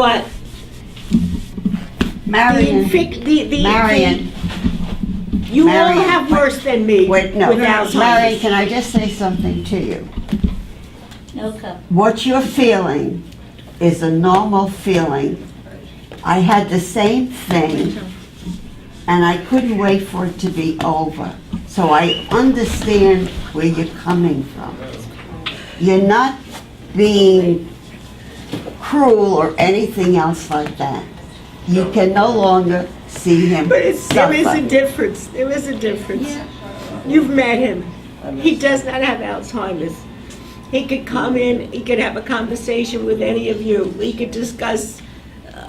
But Marion, Marion, you all Marion, have worse than me wait, no. with Alzheimer's. Marion, can I just say something to you? No cup. What you're feeling is a normal feeling. I had the same thing, and I couldn't wait for it to be over. So I understand where you're coming from. You're not being cruel or anything else like that. You can no longer see him But there is a suffer. difference. There is a difference. You've met him. He does not have Alzheimer's. He could come in, he could have a conversation with any of you. He could discuss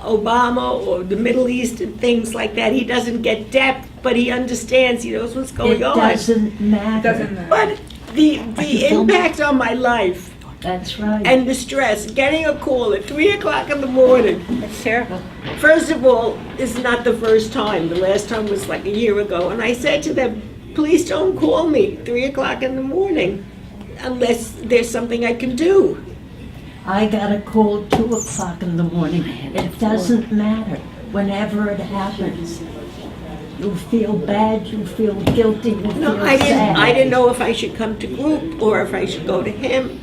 Obama or the Middle East and things like that. He doesn't get depth, but he understands, he knows what's going on. It doesn't matter. But the impact on my life That's right. and the stress, getting a call at 3 o'clock in the morning, It's terrible. first of all, it's not the first time. The last time was like a year ago. And I said to them, please don't call me 3 o'clock in the morning unless there's something I can do. I got a call 2 o'clock in the morning. It doesn't matter. Whenever it happens, you feel bad, you feel guilty, you No, feel I sad. didn't know if I should come to group or if I should go to him.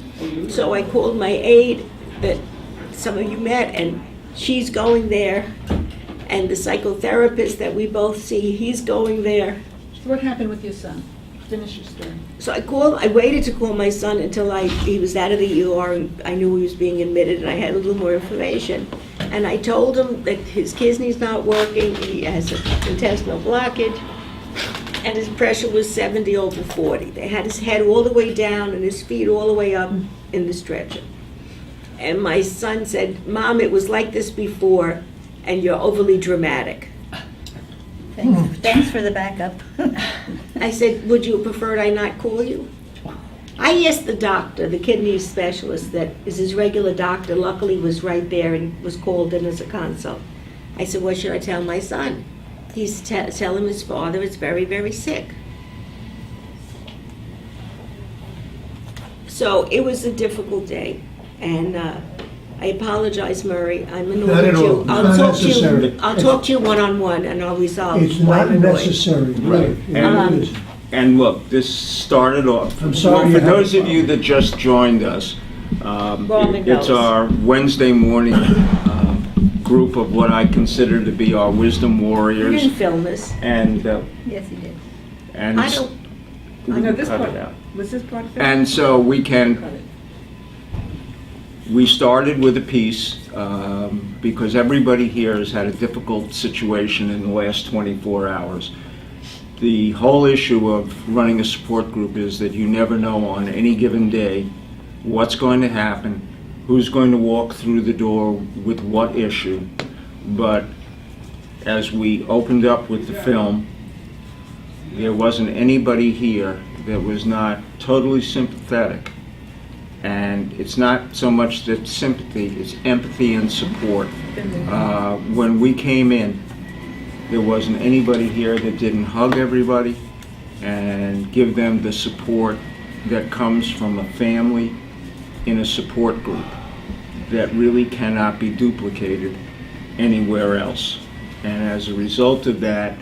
So I called my aide that some of you met, and she's going there. And the psychotherapist that we both see, he's going there. So what happened with your son? Finish your story. So I waited to call my son until he was out of the ER and I knew he was being admitted and I had a little more information. And I told him that his kidney's not working, he has an intestinal blockage, and his pressure was 70 over 40. They had his head all the way down and his feet all the way up in the stretcher. And my son said, Mom, it was like this before and you're overly dramatic. Thanks for the backup. I said, would you prefer I not call you? I asked the doctor, the kidney specialist that is his regular doctor, luckily was right there and was called in as a consult. I said, what should I tell my son? He's telling his father is very, very sick. So it was a difficult day, and I apologize, Murray. I'm annoyed Not at with you. all. Not necessary. I'll talk to you one-on-one, and I'll resolve It's why not I'm annoyed. necessary, Right. really. And- It is. And look, this started off, I'm sorry well, you for have a those of you problem. that just joined us, Roman it's knows. our Wednesday morning group of what I consider to be our wisdom You warriors. didn't film this. And, Yes, he did. and I don't, we No, can this cut part, it out. was this part of it? And so we Cut can, it. we started with a piece because everybody here has had a difficult situation in the last 24 hours. The whole issue of running a support group is that you never know on any given day what's going to happen, who's going to walk through the door with what issue. But as we opened up with the film, there wasn't anybody here that was not totally sympathetic. And it's not so much that sympathy, it's empathy and support. When we came in, there wasn't anybody here that didn't hug everybody and give them the support that comes from a family in a support group that really cannot be duplicated anywhere else. And as a result of that,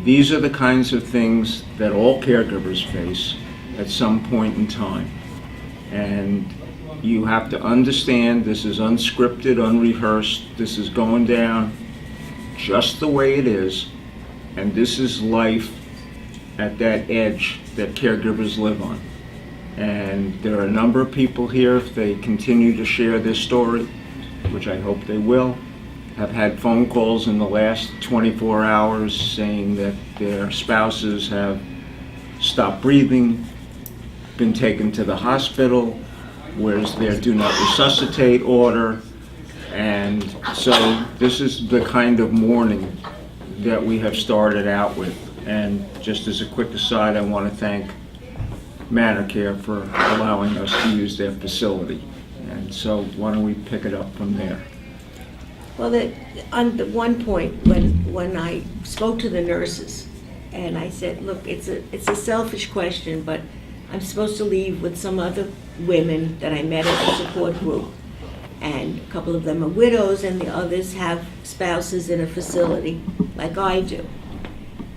these are the kinds of things that all caregivers face at some point in time. And you have to understand this is unscripted, unrehearsed, this is going down just the way it is, and this is life at that edge that caregivers live on. And there are a number of people here, if they continue to share this story, which I hope they will, have had phone calls in the last 24 hours saying that their spouses have stopped breathing, been taken to the hospital, where's their do not resuscitate order. And so this is the kind of mourning that we have started out with. And just as a quick aside, I want to thank ManorCare for allowing us to use their facility. And so why don't we pick it up from there? well, on the one point, when I spoke to the nurses, and I said, look, it's a selfish question, but I'm supposed to leave with some other women that I met at the support group. And a couple of them are widows, and the others have spouses in a facility, like I do.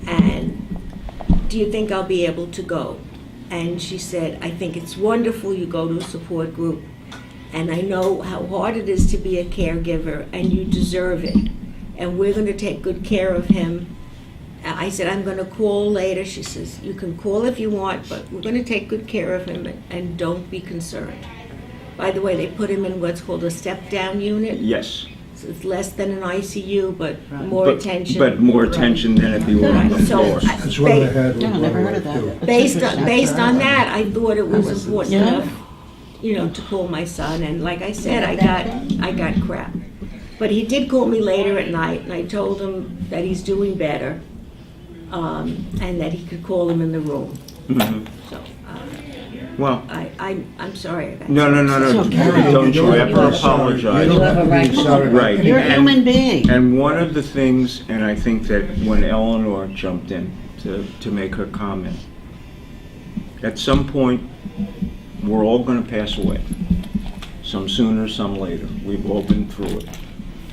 And do you think I'll be able to go? And she said, I think it's wonderful you go to a support group. And I know how hard it is to be a caregiver, and you deserve it. And we're going to take good care of him. I said, I'm going to call later. She says, you can call if you want, but we're going to take good care of him, and don't be concerned. By the way, they put him in what's called a step-down unit. Yes. So it's less than an ICU, but more But- attention. But more attention than if you were on the Right, so floor. I- That's what I had with No, never my heard of wife, that. too. Based on that, I thought it was important Yeah. enough, to call my son, and like I said, I got crap. But he did call me later at night, and I told him that he's doing better, and that he could call him in the room. Mhm. So, Well, I'm sorry about that. no, It's okay. don't you ever You don't apologize. have to be sorry. Right. You're a And- human being. And one of the things, and I think that when Eleanor jumped in to make her comment, at some point, we're all going to pass away. Some sooner, some later. We've all been through it.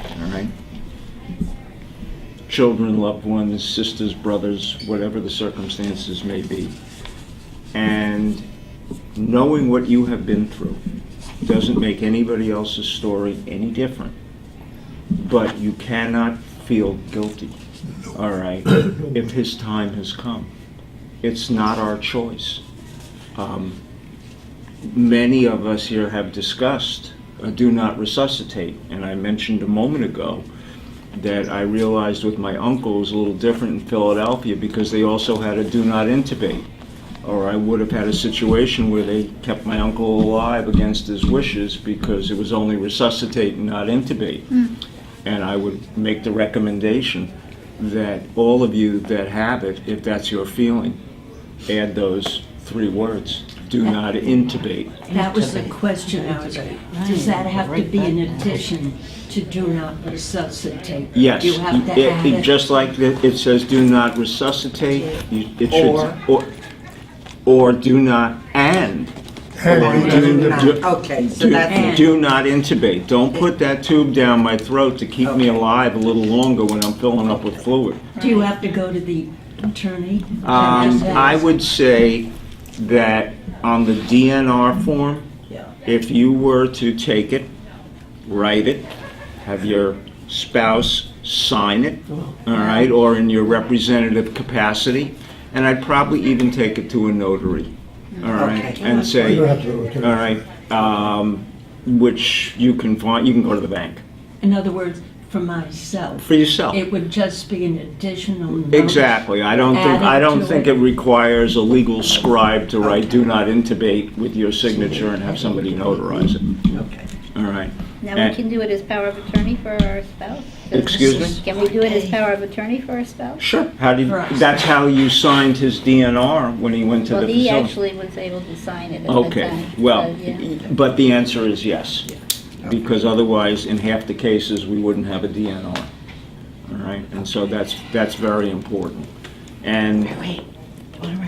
All right? Children, loved ones, sisters, brothers, whatever the circumstances may be. And knowing what you have been through doesn't make anybody else's story any different. But you cannot feel guilty, all right, if his time has come. It's not our choice. Many of us here have discussed a do not resuscitate, and I mentioned a moment ago that I realized with my uncle it was a little different in Philadelphia because they also had a do not intubate. Or I would have had a situation where they kept my uncle alive against his wishes because it was only resuscitate and not intubate. And I would make the recommendation that all of you that have it, if that's your feeling, add those 3 words, do not intubate. That was the question I was, does that have to be in addition to do not resuscitate? Yes, You have to add it? just like it says do not resuscitate, it should, or do not and. Or Okay, so that's, do not intubate. Don't put that tube down my throat to keep me alive a little longer when I'm filling up with fluid. Do you have to go to the attorney? I would say that on the DNR form, if you were to take it, write it, have your spouse sign it, all right, or in your representative capacity, and I'd probably even take it to a notary, all right, Okay. and say, You don't have to go to- all right, which you can find, you can go to the bank In other words, for myself, for yourself. it would just be an additional note. Exactly. I don't Added think to it requires a legal scribe to write "do not intubate" with your signature and have somebody notarize it. okay. All right. Now, we can do it as power of attorney for our spouse? Excuse me? Can we do it as power of attorney for our spouse? Sure. How did? Right. That's how you signed his DNR when he went to Well, the he facility. actually was able to sign it at the time. Okay. Well, so, yeah. but the answer is yes, because otherwise, in half the cases, we wouldn't have a DNR. All right. And so that's very important. And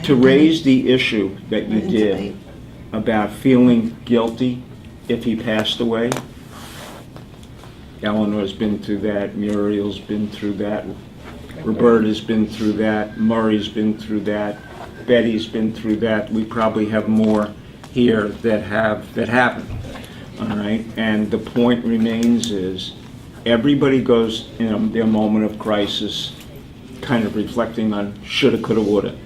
to raise the issue that you did about feeling guilty if he passed away, Eleanor's been through that, Muriel's been through that, Roberta's been through that, Murray's been through that, Betty's been through that. We probably have more here that haven't. All right, and the point remains is everybody goes in their moment of crisis, kind of reflecting on shoulda, coulda, woulda.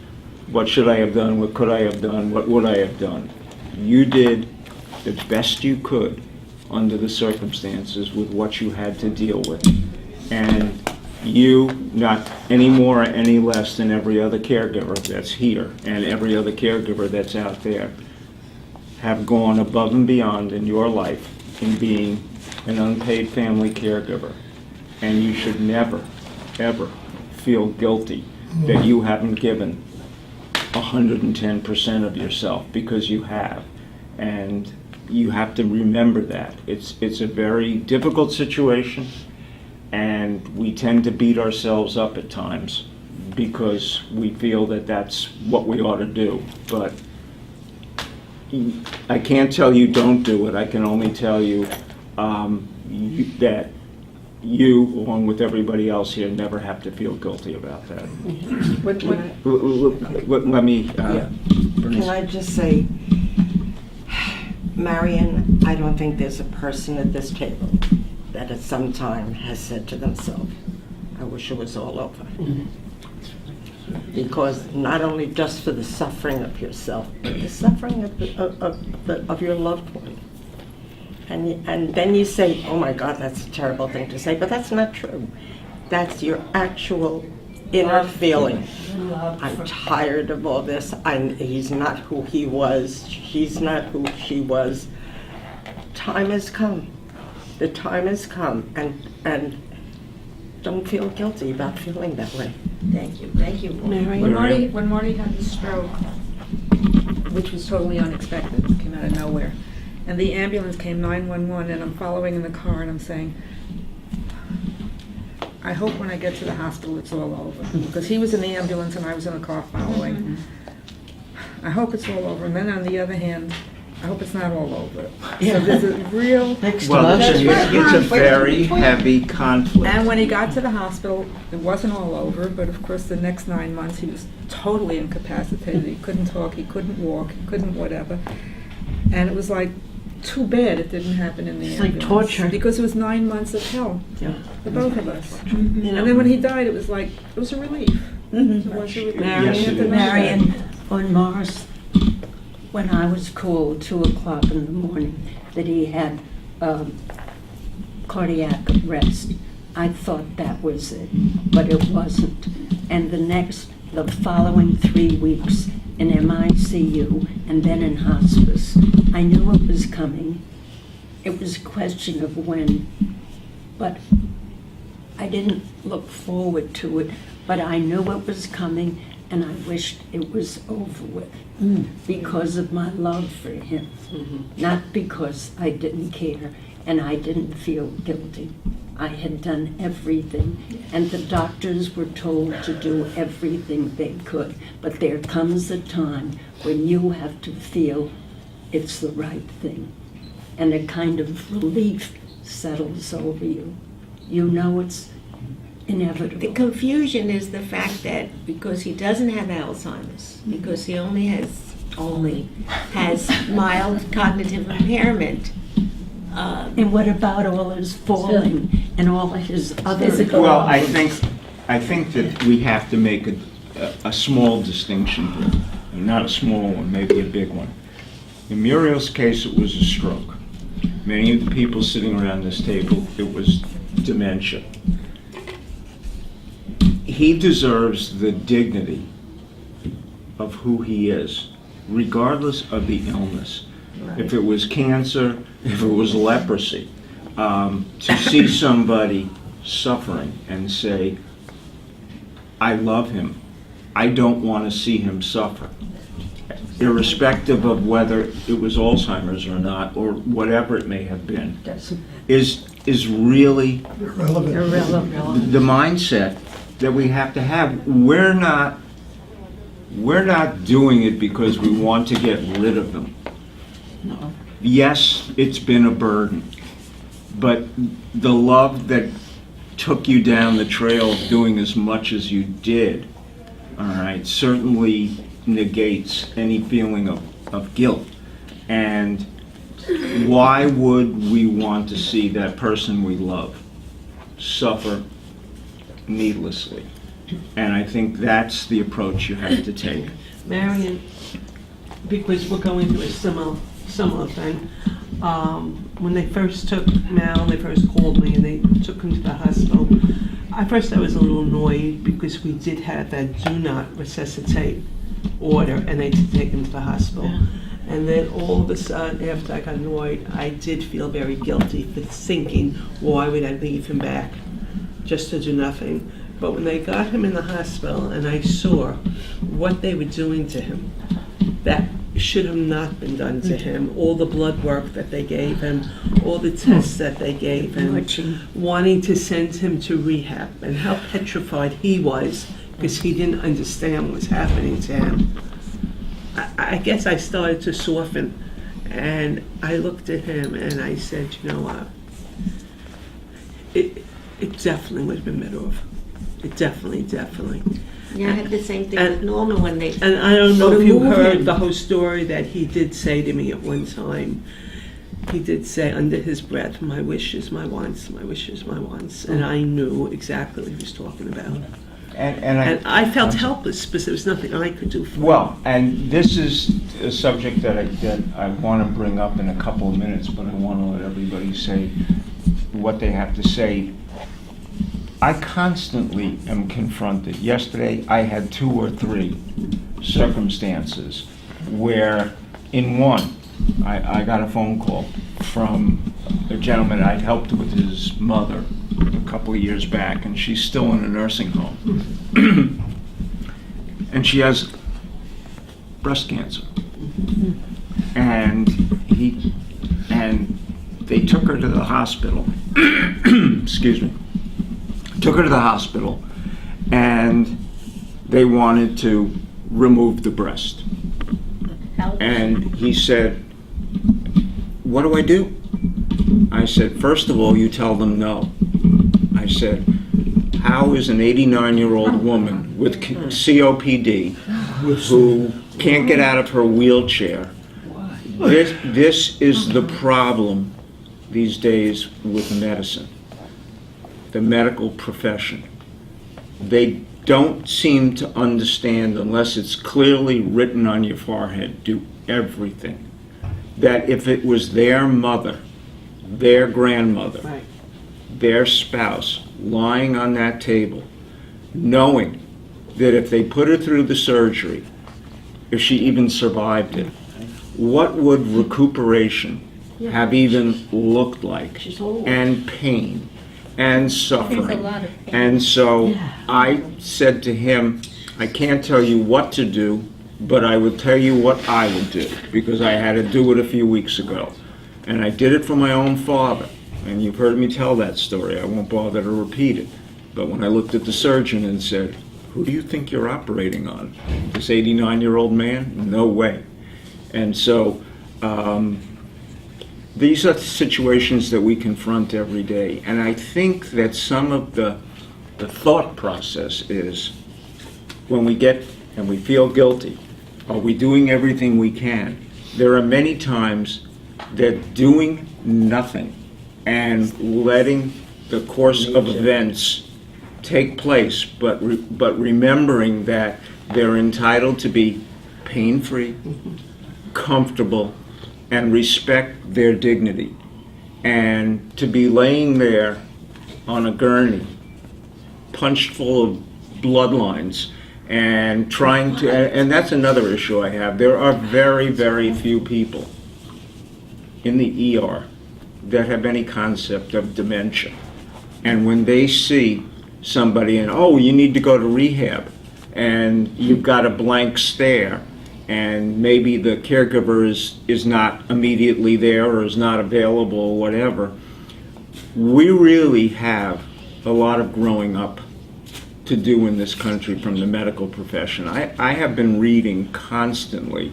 What should I have done? What could I have done? What would I have done? You did the best you could under the circumstances with what you had to deal with. And you, not any more or any less than every other caregiver that's here and every other caregiver that's out there, have gone above and beyond in your life in being an unpaid family caregiver. And you should never, ever feel guilty that you haven't given 110% of yourself, because you have. And you have to remember that. It's a very difficult situation, and we tend to beat ourselves up at times because we feel that that's what we ought to do. But I can't tell you don't do it. I can only tell you that you, along with everybody else here, never have to feel guilty about that. Let me, Can I just say, Marion, I don't think there's a person at this table that at some time has said to themselves, I wish it was all over. Because not only just for the suffering of yourself, but the suffering of your loved one. And then you say, oh my God, that's a terrible thing to say, but that's not true. That's your actual inner feeling. I'm tired of all this. He's not who he was. She's not who she was. Time has come. The time has come. And don't feel guilty about feeling that way. Thank you, thank you. When Marty had the stroke, which was totally unexpected, came out of nowhere, and the ambulance came 911, and I'm following in the car, and I'm saying, I hope when I get to the hospital it's all over. Because he was in the ambulance and I was in the car following. I hope it's all over. And then on the other hand, I hope it's not all over. So there's a real... well, it's a very heavy conflict. And when he got to the hospital, it wasn't all over, but of course the next 9 months he was totally incapacitated. He couldn't talk, he couldn't walk, he couldn't whatever. And it was like, too bad it didn't happen in the It's like ambulance. torture. Because it was 9 months of hell, Yeah. for both of us. You And know, then when he died, it was like, it was a relief. It was a relief. Yes, it is. Marion, on Mars, when I was called 2 o'clock in the morning that he had cardiac arrest, I thought that was it, but it wasn't. And the following 3 weeks in MICU and then in hospice, I knew it was coming. It was a question of when, but I didn't look forward to it, but I knew it was coming and I wished it was over with because of my love for him, not because I didn't care and I didn't feel guilty. I had done everything, and the doctors were told to do everything they could. But there comes a time when you have to feel it's the right thing, and a kind of relief settles over you. You know it's inevitable. The confusion is the fact that because he doesn't have Alzheimer's, because he only has mild cognitive impairment. And what about all his falling and all his other... Well, I think that we have to make a small distinction here. Not a small one, maybe a big one. In Muriel's case, it was a stroke. Many of the people sitting around this table, it was dementia. He deserves the dignity of who he is, regardless of the illness. If it was cancer, if it was leprosy, to see somebody suffering and say, I love him, I don't want to see him suffer, irrespective of whether it was Alzheimer's or not, or whatever it may have been, is really Irrelevant. the mindset that we have to have. We're not doing it because we want to get rid of them. No. Yes, it's been a burden, but the love that took you down the trail of doing as much as you did, all right, certainly negates any feeling of guilt. And why would we want to see that person we love suffer needlessly? And I think that's the approach you have to take. Marion, because we're going through a similar thing. When they first took Mal, they first called me and they took him to the hospital. At first I was a little annoyed because we did have that do not resuscitate order and they did take him to the hospital. And then all of a sudden, after I got annoyed, I did feel very guilty for thinking, why would I leave him back just to do nothing? But when they got him in the hospital and I saw what they were doing to him, that should have not been done to him. All the blood work that they gave him, all the tests that they gave him, wanting to send him to rehab, and how petrified he was because he didn't understand what was happening to him. I guess I started to soften, and I looked at him and I said, you know what, it definitely would have been better off. It definitely. Yeah, I had the same thing with Norman when they. And I don't know Or if you move heard him. the whole story that he did say to me at one time. He did say under his breath, "My wishes, my wants, my wishes, my wants," and I knew exactly what he was talking about. And I felt helpless because there was nothing I could do for him. Well, and this is a subject that I want to bring up in a couple of minutes, but I want to let everybody say what they have to say. I constantly am confronted. Yesterday, I had 2 or 3 circumstances where, in one, I got a phone call from a gentleman I'd helped with his mother a couple of years back, and she's still in a nursing home. And she has breast cancer. And they took her to the hospital. Excuse me. Took her to the hospital, and they wanted to remove the breast. And he said, "What do I do?" I said, "First of all, you tell them no." I said, "How is an 89-year-old woman with COPD who can't get out of her wheelchair?" This is the problem these days with medicine, the medical profession. They don't seem to understand, unless it's clearly written on your forehead, do everything. That if it was their mother, their grandmother, Right. their spouse lying on that table, knowing that if they put her through the surgery, if she even survived it, what would recuperation have even looked like? She's old. And pain and suffering. There's a lot of pain. And so I said to him, I can't tell you what to do, but I will tell you what I would do, because I had to do it a few weeks ago. And I did it for my own father. And you've heard me tell that story. I won't bother to repeat it. But when I looked at the surgeon and said, "Who do you think you're operating on? This 89-year-old man? No way." And so these are situations that we confront every day. And I think that some of the thought process is, when we get and we feel guilty, are we doing everything we can? There are many times that doing nothing and letting the course of events take place, but remembering that they're entitled to be pain-free, comfortable, and respect their dignity. And to be laying there on a gurney, punched full of bloodlines, and trying to, and that's another issue I have. There are very, very few people in the ER that have any concept of dementia. And when they see somebody and, "Oh, you need to go to rehab," and you've got a blank stare, and maybe the caregiver is not immediately there or is not available or whatever, we really have a lot of growing up to do in this country from the medical profession. I have been reading constantly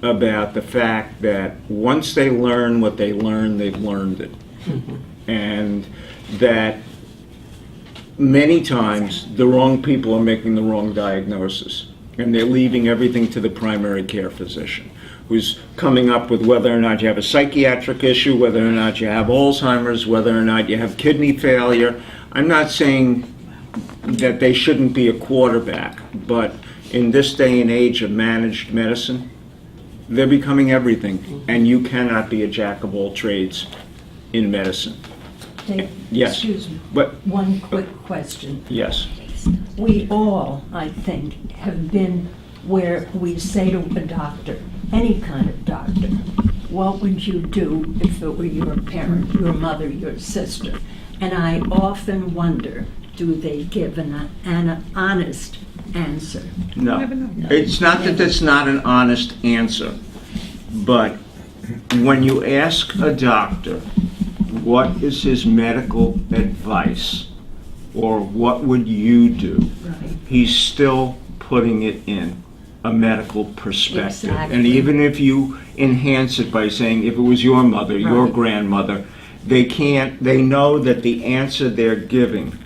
about the fact that once they learn what they learn, they've learned it. And that many times the wrong people are making the wrong diagnosis, and they're leaving everything to the primary care physician, who's coming up with whether or not you have a psychiatric issue, whether or not you have Alzheimer's, whether or not you have kidney failure. I'm not saying that they shouldn't be a quarterback, but in this day and age of managed medicine, they're becoming everything, and you cannot be a jack of all trades in medicine. Dave, Yes. excuse me, But, one quick question. yes. We all, I think, have been where we say to a doctor, any kind of doctor, "What would you do if it were your parent, your mother, your sister?" And I often wonder, do they give an honest answer? No. Never know. It's not that that's not an honest answer, but when you ask a doctor what is his medical advice, or what would you do, Right. he's still putting it in a medical perspective. And Exactly. even if you enhance it by saying, if it was your mother, your Right. grandmother, They know that the answer they're giving,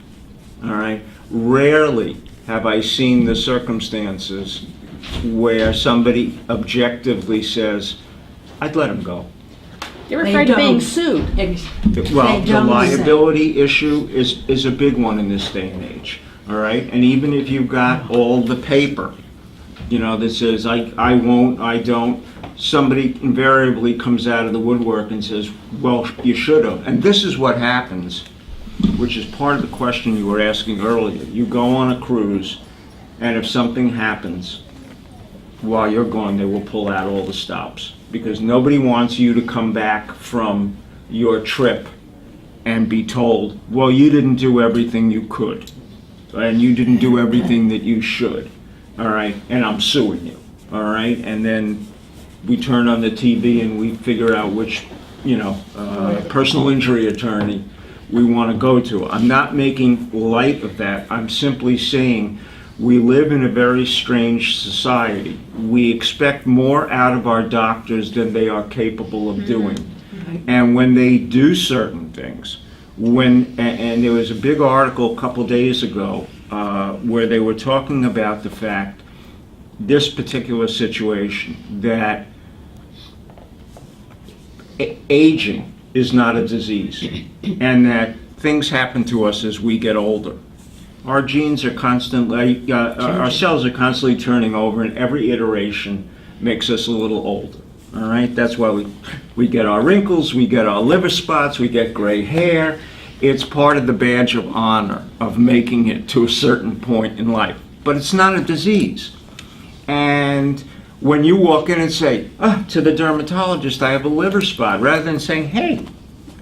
all right? Rarely have I seen the circumstances where somebody objectively says, I'd let him go. You're They afraid of being don't. sued. Well, They the don't liability issue is a big one in this day and age, all right? And even if you've got all the paper, that says, I won't, I don't, somebody invariably comes out of the woodwork and says, well, you should have. And this is what happens, which is part of the question you were asking earlier. You go on a cruise, and if something happens while you're gone, they will pull out all the stops, because nobody wants you to come back from your trip and be told, well, you didn't do everything you could, and you didn't do everything that you should, all right, and I'm suing you, all right? And then we turn on the TV and we figure out which, personal injury attorney we want to go to. I'm not making light of that. I'm simply saying we live in a very strange society. We expect more out of our doctors than they are capable of doing. And when they do certain things, and there was a big article a couple days ago where they were talking about the fact, this particular situation, that aging is not a disease, and that things happen to us as we get older. Our genes are constantly, our cells are constantly turning over, and every iteration makes us a little older. All right, that's why we get our wrinkles, we get our liver spots, we get gray hair. It's part of the badge of honor of making it to a certain point in life, but it's not a disease. And when you walk in and say, to the dermatologist, I have a liver spot, rather than saying, hey,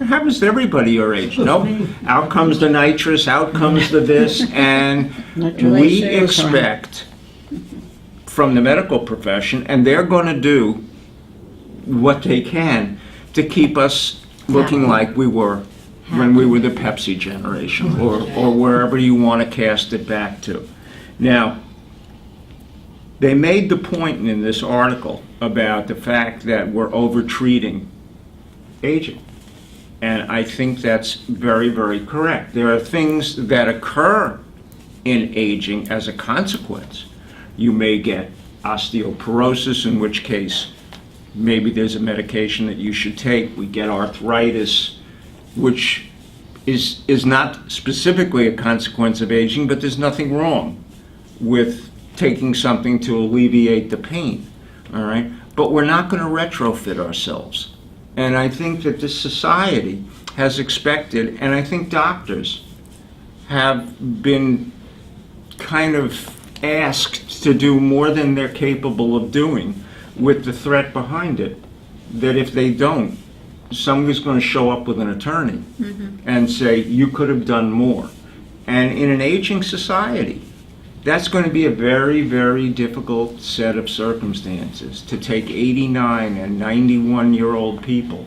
it happens to everybody your age. Nope. Out comes the nitrous, out comes the this, and we expect from the medical profession, and they're going to do what they can to keep us looking like we were when we were the Pepsi generation, or wherever you want to cast it back to. Now, they made the point in this article about the fact that we're over-treating aging. And I think that's very, very correct. There are things that occur in aging as a consequence. You may get osteoporosis, in which case maybe there's a medication that you should take. We get arthritis, which is not specifically a consequence of aging, but there's nothing wrong with taking something to alleviate the pain, all right? But we're not going to retrofit ourselves. And I think that this society has expected, and I think doctors have been kind of asked to do more than they're capable of doing, with the threat behind it, that if they don't, somebody's going to show up with an attorney and say, you could have done more. And in an aging society, that's going to be a very, very difficult set of circumstances, to take 89 and 91-year-old people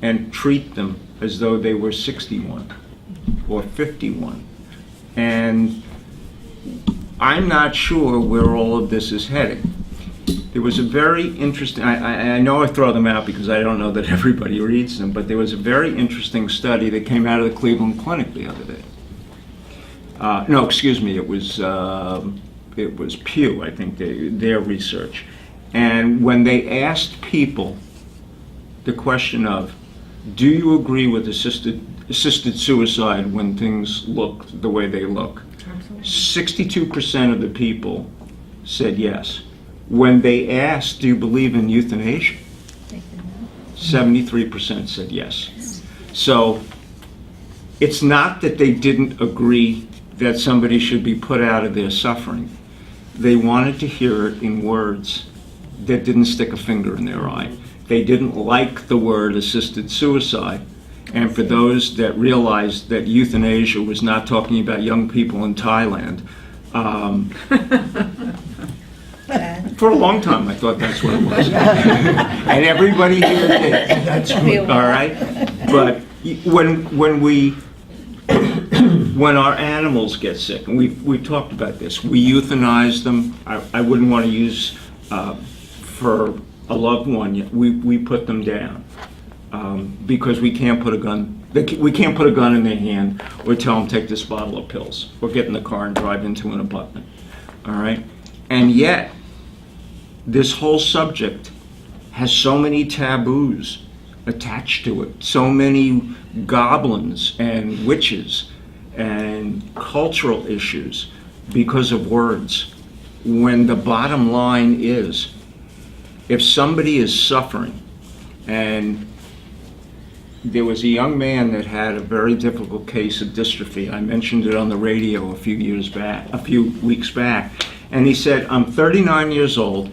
and treat them as though they were 61 or 51. And I'm not sure where all of this is heading. There was a very interesting, I know I throw them out because I don't know that everybody reads them, but there was a very interesting study that came out of the Cleveland Clinic the other day. No, excuse me, it was Pew, I think, their research. And when they asked people the question of, do you agree with assisted suicide when things look the way they look? 62% of the people said yes. When they asked, do you believe in euthanasia? 73% said yes. So it's not that they didn't agree that somebody should be put out of their suffering. They wanted to hear it in words that didn't stick a finger in their eye. They didn't like the word assisted suicide. And for those that realized that euthanasia was not talking about young people in Thailand, for a long time I thought that's what it was. And everybody here did. That's good. All right? But when our animals get sick, and we've talked about this, we euthanize them. I wouldn't want to use for a loved one, we put them down because we can't put a gun We can't put a gun in their hand or tell them take this bottle of pills or get in the car and drive into an abutment. All right? And yet, this whole subject has so many taboos attached to it, so many goblins and witches and cultural issues because of words. When the bottom line is, if somebody is suffering, and there was a young man that had a very difficult case of dystrophy. I mentioned it on the radio a few weeks back, and he said, I'm 39 years old,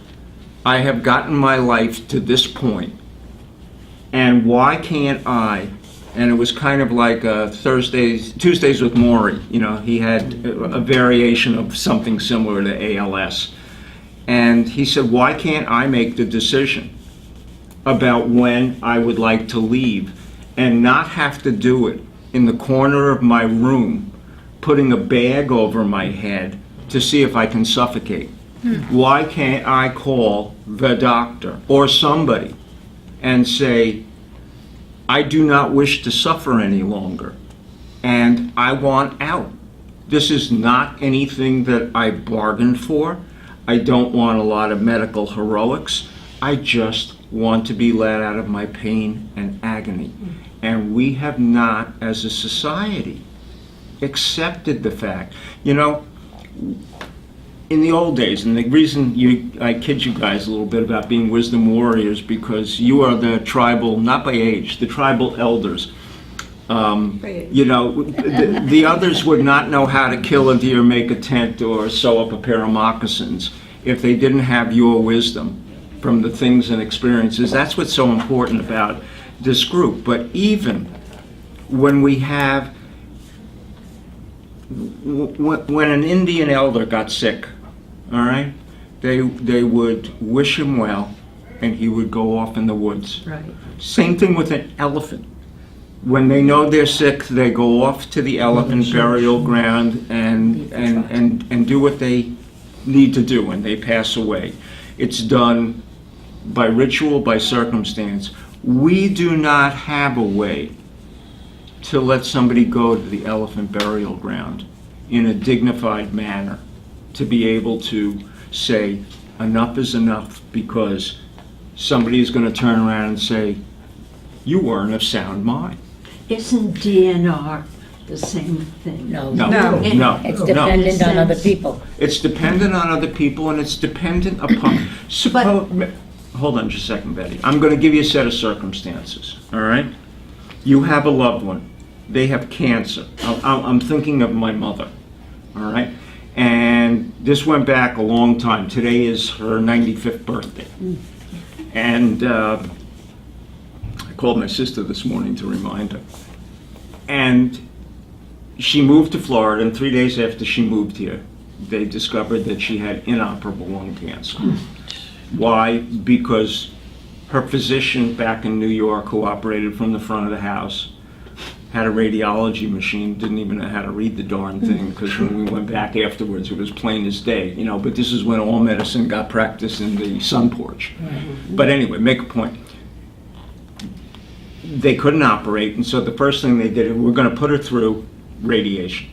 I have gotten my life to this point, and why can't I? And it was kind of like Tuesdays with Maury. You know, he had a variation of something similar to ALS. And he said, why can't I make the decision about when I would like to leave and not have to do it in the corner of my room, putting a bag over my head to see if I can suffocate? Why can't I call the doctor or somebody and say, I do not wish to suffer any longer, and I want out. This is not anything that I bargained for. I don't want a lot of medical heroics. I just want to be let out of my pain and agony. And we have not, as a society, accepted the fact. You know, in the old days, and the reason I kid you guys a little bit about being wisdom warriors, because you are the tribal, not by age, the tribal elders. You know, the others would not know how to kill a deer, make a tent, or sew up a pair of moccasins if they didn't have your wisdom from the things and experiences. That's what's so important about this group. But even when we have, when an Indian elder got sick, all right, they would wish him well, and he would go off in the woods. Right. Same thing with an elephant. When they know they're sick, they go off to the elephant burial ground and do what they need to do, and they pass away. It's done by ritual, by circumstance. We do not have a way to let somebody go to the elephant burial ground in a dignified manner, to be able to say enough is enough, because somebody is going to turn around and say, you weren't of sound mind. Isn't DNR the same thing? No. No. It's dependent on other people. It's dependent on other people, and it's dependent upon, hold on just a second, Betty. I'm going to give you a set of circumstances, all right? You have a loved one. They have cancer. I'm thinking of my mother, all right? And this went back a long time. Today is her 95th birthday. And I called my sister this morning to remind her. And she moved to Florida, and 3 days after she moved here, they discovered that she had inoperable lung cancer. Why? Because her physician back in New York, who operated from the front of the house, had a radiology machine, didn't even know how to read the darn thing, because when we went back afterwards, it was plain as day, you know, but this is when all medicine got practiced in the sun porch. But anyway, make a point. They couldn't operate, and so the first thing they did, we're going to put her through radiation,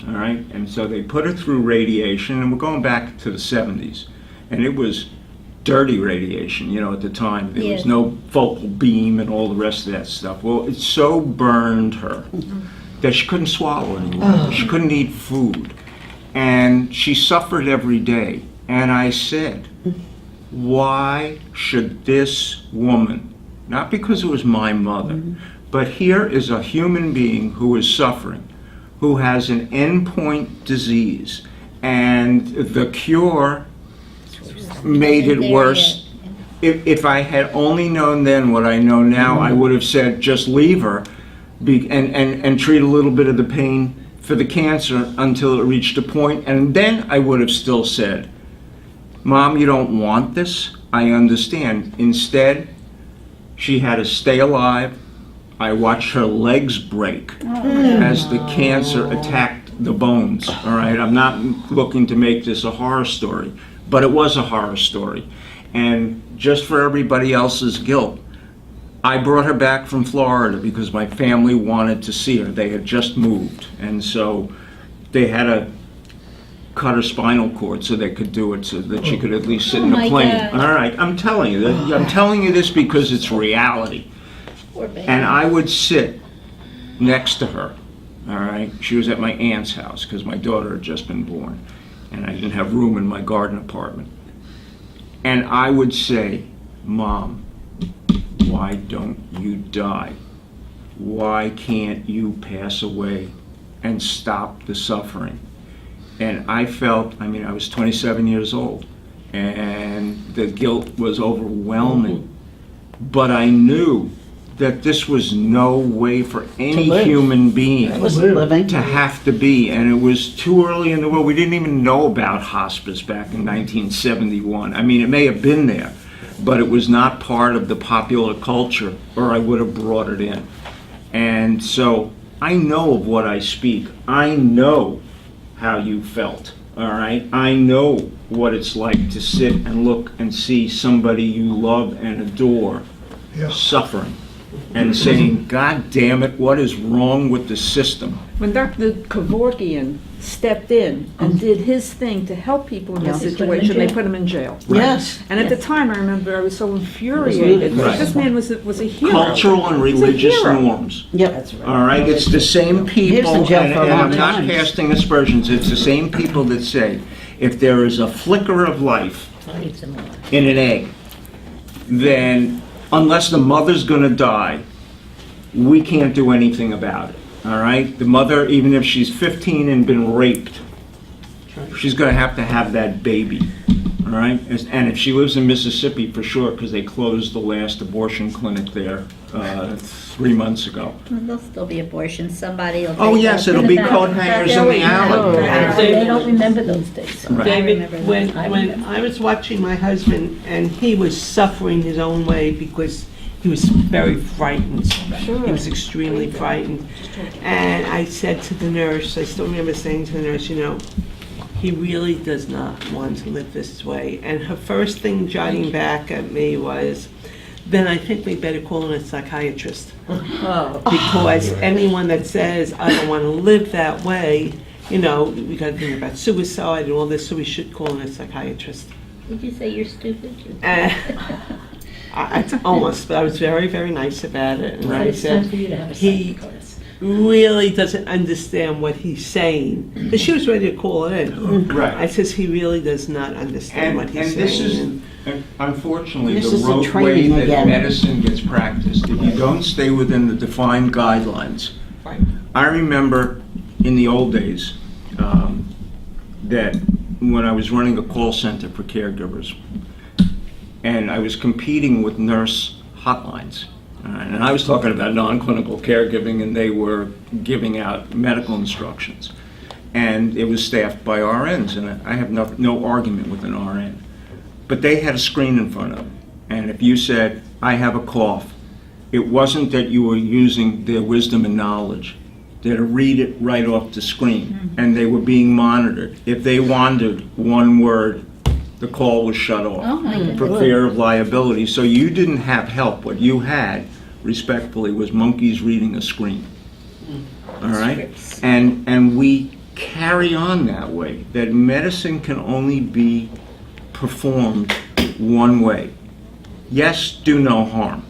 all right? And so they put her through radiation, and we're going back to the 70s, and it was dirty radiation, you know, at the time. There was no focal beam and all the rest of that stuff. Well, it so burned her that she couldn't swallow anymore. She couldn't eat food. And she suffered every day. And I said, why should this woman, not because it was my mother, but here is a human being who is suffering, who has an endpoint disease, and the cure made it worse. If I had only known then what I know now, I would have said, just leave her and treat a little bit of the pain for the cancer until it reached a point, and then I would have still said, Mom, you don't want this? I understand. Instead, she had to stay alive. I watched her legs break as the cancer attacked the bones, all right? I'm not looking to make this a horror story, but it was a horror story. And just for everybody else's guilt, I brought her back from Florida because my family wanted to see her. They had just moved, and so they had to cut her spinal cord so they could do it, so that she could at least sit in Oh a my plane. God. All right, I'm telling you, I'm telling you this because it's reality. Poor baby. And I would sit next to her, all right? She was at my aunt's house because my daughter had just been born, and I didn't have room in my garden apartment. And I would say, Mom, why don't you die? Why can't you pass away and stop the suffering? And I felt, I mean, I was 27 years old, and the guilt was overwhelming. But I knew that this was no way for any live. human being It wasn't living. to have to be. And it was too early in the world. We didn't even know about hospice back in 1971. I mean, it may have been there, but it was not part of the popular culture, or I would have brought it in. And so I know of what I speak. I know how you felt, all right? I know what it's like to sit and look and see somebody you love and adore Yeah. suffering and saying, God damn it, what is wrong with the system? When Dr. Kevorkian stepped in and did his thing to help people in this They put him in situation, they jail. put him in jail. Yes. And at the time, I remember I was so infuriated. Right. This man was a hero. Cultural and He's a religious hero. norms. Yep. All right, it's the same He was people, in jail and for a long I'm not time. casting aspersions, it's the same people that say, if there is a flicker of life I'll eat some more. in an egg, then unless the mother's gonna die, we can't do anything about it, all right? The mother, even if she's 15 and been raped, she's gonna have to have that baby, all right? And if she lives in Mississippi, for sure, because they closed the last abortion clinic there 3 months ago. Well, there'll still be abortions. Somebody will. Oh, take yes, up it'll in be the back. coat hangers in the alley. They don't remember those days. Right. I David, remember when, those. I when remember. I was watching my husband and he was suffering his own way because he was very frightened. He was extremely frightened. And I said to the nurse, I still remember saying to the nurse, you know, he really does not want to live this way. And her first thing jotting back at me was, then I think we better call in a psychiatrist. Because anyone that says, I don't want to live that way, you know, we got to think about suicide and all this, so we should call in a psychiatrist. Did you say you're stupid? It's almost, but I was very, very nice about it. And I It's time said, for you to have a he psychosis. really doesn't understand what he's saying. But she was ready to call it in. Right. I says, he really does not understand what he's And this is, saying. unfortunately, This the is the rote way training that again. medicine gets practiced. If you don't stay within the defined guidelines. Right. I remember in the old days that when I was running a call center for caregivers, and I was competing with nurse hotlines. And I was talking about non-clinical caregiving, and they were giving out medical instructions. And it was staffed by RNs, and I have no argument with an RN. But they had a screen in front of them. And if you said, I have a cough, it wasn't that you were using their wisdom and knowledge. They'd read it right off the screen, and they were being monitored. If they wandered one word, the call was shut off Oh, my goodness. for fear of liability. So you didn't have help. What you had, respectfully, was monkeys reading a screen. All right? Scripts. And we carry on that way, that medicine can only be performed one way. Yes, do no harm.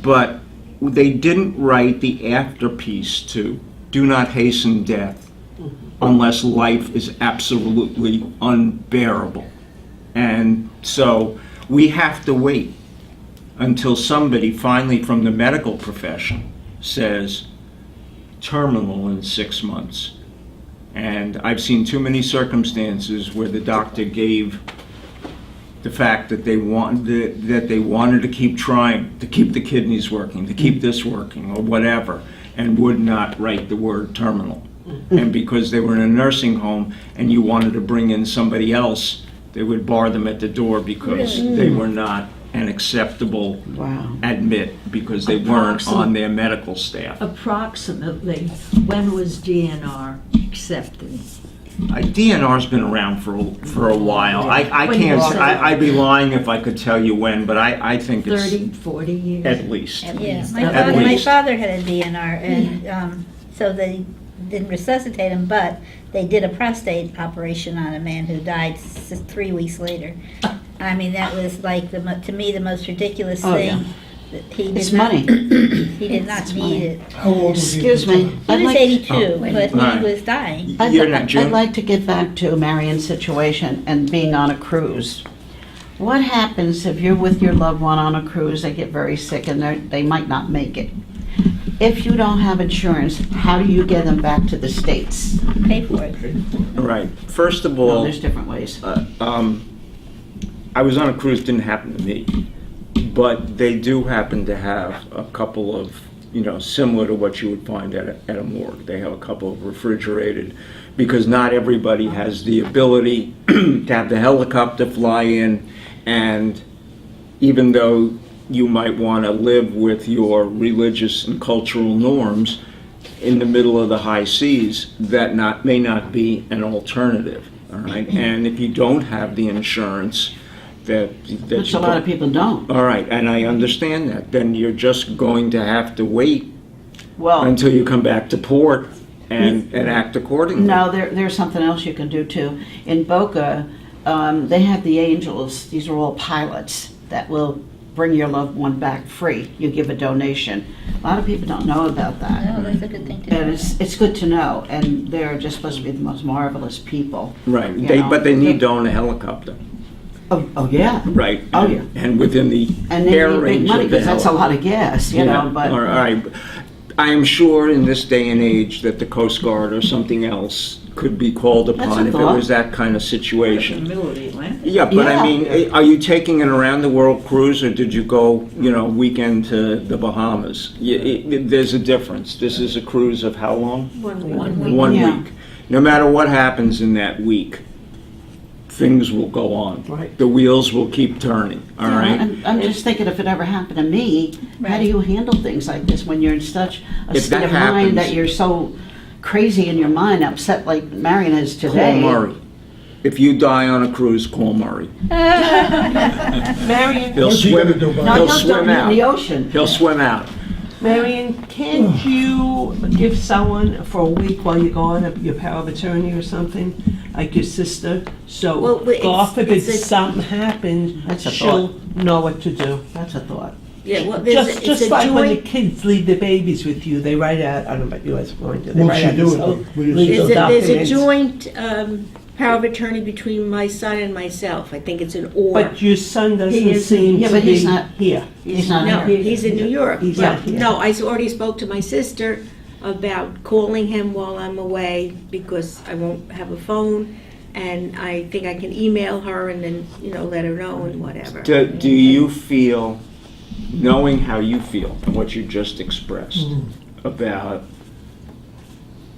But they didn't write the after piece to do not hasten death unless life is absolutely unbearable. And so we have to wait until somebody finally from the medical profession says terminal in 6 months. And I've seen too many circumstances where the doctor gave the fact that they wanted to keep trying, to keep the kidneys working, to keep this working, or whatever, and would not write the word terminal. And because they were in a nursing home and you wanted to bring in somebody else, they would bar them at the door because they were not an acceptable Wow. admit, because they weren't on their medical staff. Approximately, when was DNR accepted? DNR's been around for a while. I can't, I'd be lying if I could tell you when, but I think it's 30, 40 years. at least. Yeah, At my least. father had a DNR, and so they didn't resuscitate him, but they did a prostate operation on a man who died 3 weeks later. I mean, that was like, to me, the most ridiculous Oh, thing. yeah. That He did It's not- money. He did not It's need money. it. How old was he? Excuse me. He I'd was like- 82, Oh, but right. he was dying. You're not June? I'd like to get back to Marion's situation and being on a cruise. What happens if you're with your loved one on a cruise, they get very sick and they might not make it? If you don't have insurance, how do you get them back to the States? Pay for it. Right. First of Well, all, there's different ways. I was on a cruise, didn't happen to me, but they do happen to have a couple of, similar to what you would find at a morgue. They have a couple of refrigerated, because not everybody has the ability to have the helicopter fly in, and even though you might want to live with your religious and cultural norms in the middle of the high seas, that may not be an alternative, all right? And if you don't have the insurance, Which a lot of people don't. all right, and I understand that, then you're just going to have to wait Well, until you come back to port and act accordingly. no, there's something else you can do too. In Boca, they have the angels. These are all pilots that will bring your loved one back free. You give a donation. A lot of people don't know about that. No, that's a good thing to And know. it's good to know, and they're just supposed to be the most marvelous people. Right, You know, but they need to own a helicopter, Oh, yeah. right? Oh, yeah. And within the And they air need big range money, of the because that's a lot of gas, you know, but. All right. I am sure in this day and age that the Coast Guard or something else could be called That's upon a if it thought. was that kind of In the situation. middle of the Atlantic. Yeah, but I Yeah. mean, are you taking an around-the-world cruise, or did you go, weekend to the Bahamas? There's a difference. This is a cruise of how long? 1 week. One Yeah. week. No matter what happens in that week, things will go on. Right. The wheels will keep turning, all Yeah, right? I'm just thinking if it ever happened to me, how do you handle things like this when you're in such a If state that of mind happens- that you're so crazy in your mind, upset like Marion is Call today? Murray. If you die on a cruise, call Murray. Marion, He'll What's he swim, gonna do about No, he'll don't swim dump me in the out. ocean. He'll swim out. Marion, can't you give someone for a week while you're gone, your power of attorney or something, like your sister? So, Well, but God it's- forbid it's a- something happens, That's a she'll know what to do. That's a thought. Yeah, well, Just it's a like when the joint, kids leave the babies with you, they write out, I don't know about you guys are going to, they Won't write she out do this it, whole though? Will you legal say- there's a documents. joint power of attorney between my son and myself. I think it's an or. But your son He doesn't is- seem yeah, to but be he's not- here. He's not No, here. he's in New York. He's Well, not here. No, I already spoke to my sister about calling him while I'm away because I won't have a phone, and I think I can email her and then, let her know and whatever. Do you feel, knowing how you feel and what you just expressed about,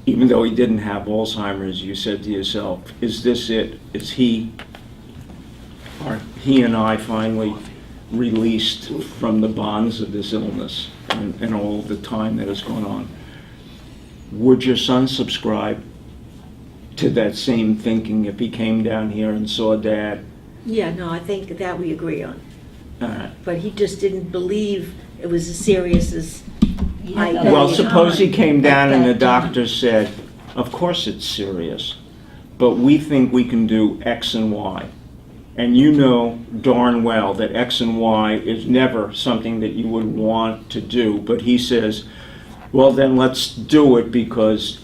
even though he didn't have Alzheimer's, you said to yourself, is this it? Is are he and I finally released from the bonds of this illness and all the time that has gone on? Would your son subscribe to that same thinking if he came down here and saw Dad? Yeah, no, I think that we agree on. All right. But he just didn't believe it was as serious as I Yeah. thought. Well, suppose he came down and the At that time. doctor said, of course it's serious, but we think we can do X and Y. And you know darn well that X and Y is never something that you would want to do, but he says, well, then let's do it because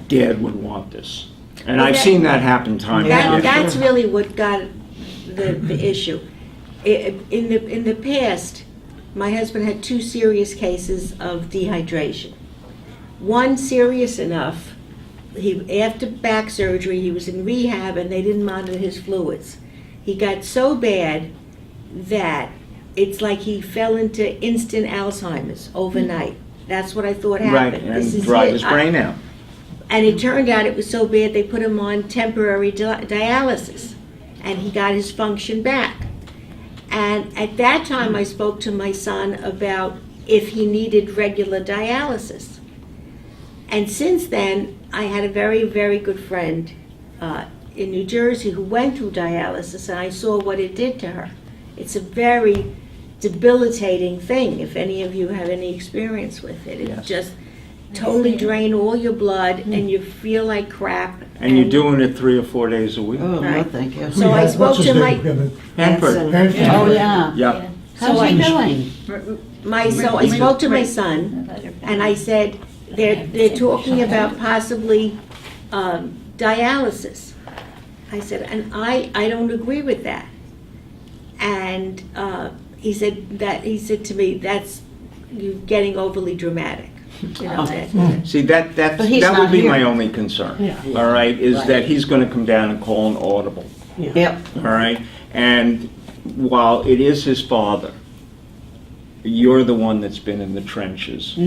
Dad would want this. And Well, I've that- seen that happen time and again. That's really what got the issue. In the past, my husband had 2 serious cases of dehydration. One serious enough, after back surgery, he was in rehab and they didn't monitor his fluids. He got so bad that it's like he fell into instant Alzheimer's overnight. That's what I thought Right, happened. This and is drive it. his brain out. And it turned out it was so bad they put him on temporary dialysis, and he got his function back. And at that time, I spoke to my son about if he needed regular dialysis. And since then, I had a very, very good friend in New Jersey who went through dialysis, and I saw what it did to her. It's a very debilitating thing, if any of you have any experience with it. It Yes. just totally drain all your blood, and you feel like crap. And you're doing it 3 or 4 days a week. Oh, no, Right. thank you. So I spoke to my, Hanford. Hanson. Oh, yeah. Yep. How's he doing? so I spoke to my son, and I said, they're talking about possibly dialysis. I said, and I don't agree with that. And he said to me, that's you getting overly dramatic. You know, that, See, that But he's would not be here. my only concern, Yeah. all right, is Right. that he's gonna come down and call an audible, Yep. all right? And while it is his father, you're the one that's been in the trenches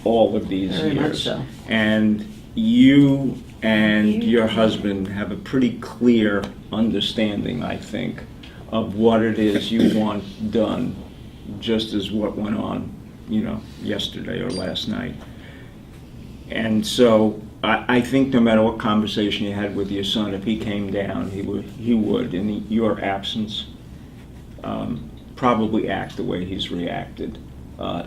all of these Very much years. so. And you and your husband have a pretty clear understanding, I think, of what it is you want done, just as what went on, yesterday or last night. And so I think no matter what conversation you had with your son, if he came down, he would, in your absence, probably act the way he's reacted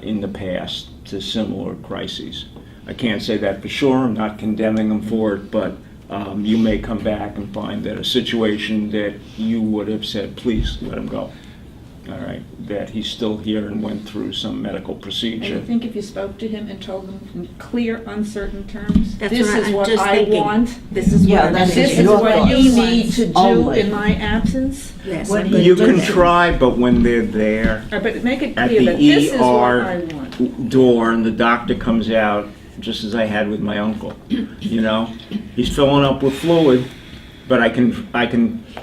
in the past to similar crises. I can't say that for sure, I'm not condemning him for it, but you may come back and find that a situation that you would have said, please let him go, all right, that he's still here and went through some medical And procedure. I think if you spoke to him and told him in clear, uncertain terms, That's this what is I'm what just I thinking. want, this is Yeah, what that's this is your what you thoughts. need to do Only. in my absence. yes, What I'm do gonna You do can that. try, but when they're there But make it at clear the that this is what ER I want. door and the doctor comes out, just as I had with my uncle, he's filling up with fluid, but I can